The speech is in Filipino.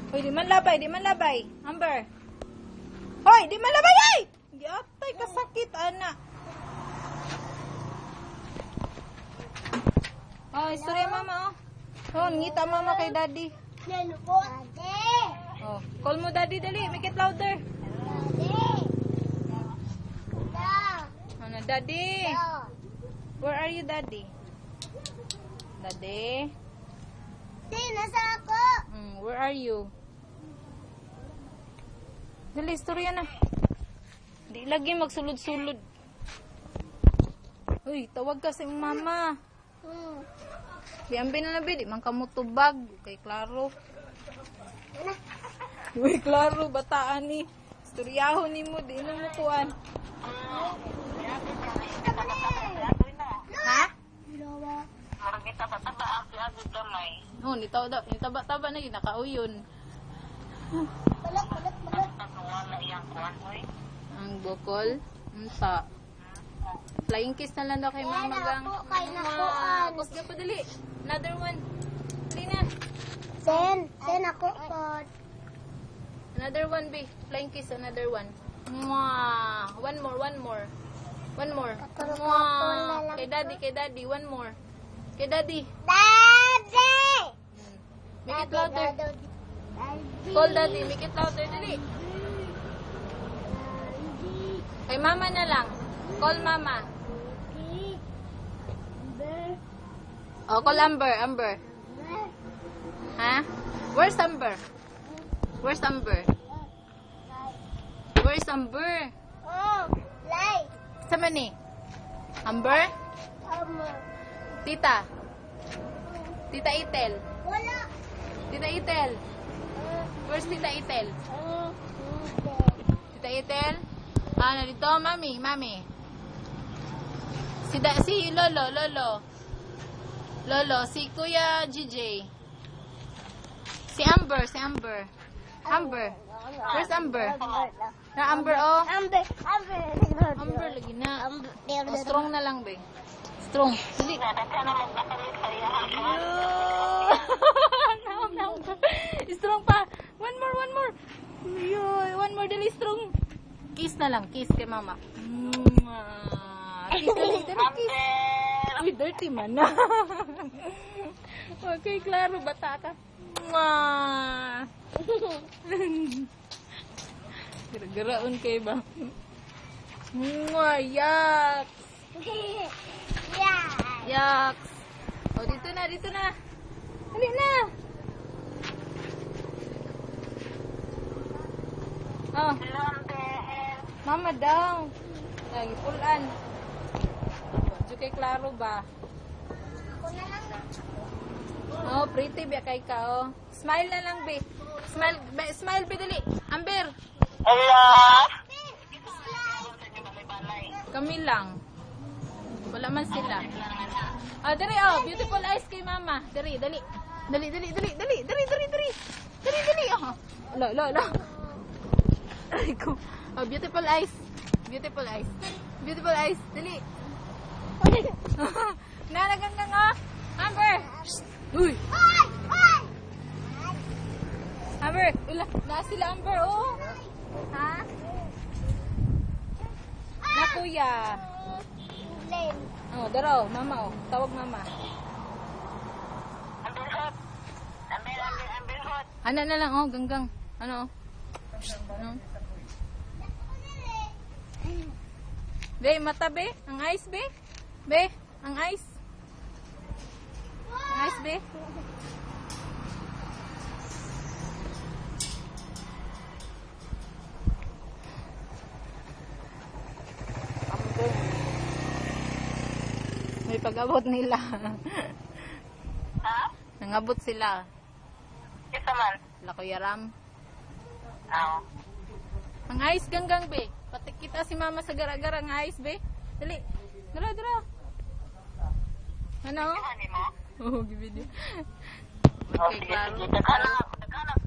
Hoy, di man labay, di man labay. Amber. Hoy, di man labay ay! Di atay kasakit ana. Oh, istorya mama oh. Oh, ngita mama kay daddy. Daddy. Oh, call mo daddy dali, make it louder. Daddy. Ano, daddy? Where are you, daddy? Daddy? Nasa ako. Where are you? Dali, istorya na. Di lagi magsulod-sulod. Uy, tawag ka sa iyong mama. Biambi na nabi, di man ka mo tubag. Kay Klaro. Uy, Klaro, bataan ni. Istoryahon ni mo, di na mo kuhan. Ha? Oh, nitaba-taba na yun, nakauyon. Balak. Ang bukol, unta. Flying kiss na lang daw kay mama gang. Nakuan. Kusga pa dali. Another one. Dali na. Sen ako po. Another one, be. Flying kiss, another one. Mwah. One more. Mwah. Kay daddy, one more. Kay daddy. Daddy! Make it louder. Call daddy, make it louder, dali. Kay mama na lang. Call mama. Oh, call Amber. Ha? Where's Amber? Oh, light. Sama ni? Amber? Tita Itel. Wala. Tita Itel. Where's Tita Itel? Tita Itel? Ano dito? Mami. Si Lolo, si Kuya GJ. Si Amber. Where's Amber? Na Amber, oh. Amber. Amber, lagi na. Oh, strong na lang, be. Strong. Dali. Strong pa. One more. Yoy, one more, dali, strong. Kiss na lang. Kiss kay mama. Kiss. Uy, dirty man na. Okay, Klaro, bata ka. Gara-garaon kayo ba? Yaks! Yaks! O, dito na. Dali na! Oh. Mama daw. Lagi pulan. Diyo kay Klaro ba? Oh, pretty ba kay ka, oh. Smile na lang, be. Smile, be, dali. Amber. Hello? Kami lang. Wala man sila. Oh, dali, oh. Beautiful eyes kay mama. Dali. Dali. Oh. Lo. Ay ko. Oh, beautiful eyes. Dali. Nalagang oh. Amber. Uy. Amber, na sila Amber, oh. Ha? Na kuya. Oh, daraw, mama, oh. Tawag mama. Ano na lang, oh, ganggang. Ano, oh. Ano? Be, mata, be. Ang eyes, be. Be, ang eyes. Ang eyes, be. May pag-abot nila. Ha? Nangabot sila. Isa man. Kuya Ram. Oo. Ang ayos ganggang, be. Pati kita si mama sa gara-gara ang ayos, be. Dali. Dara. Ano? Ano mo? Oo, gibidyo. Oh, Okay, sige, klaro. sige. Ano?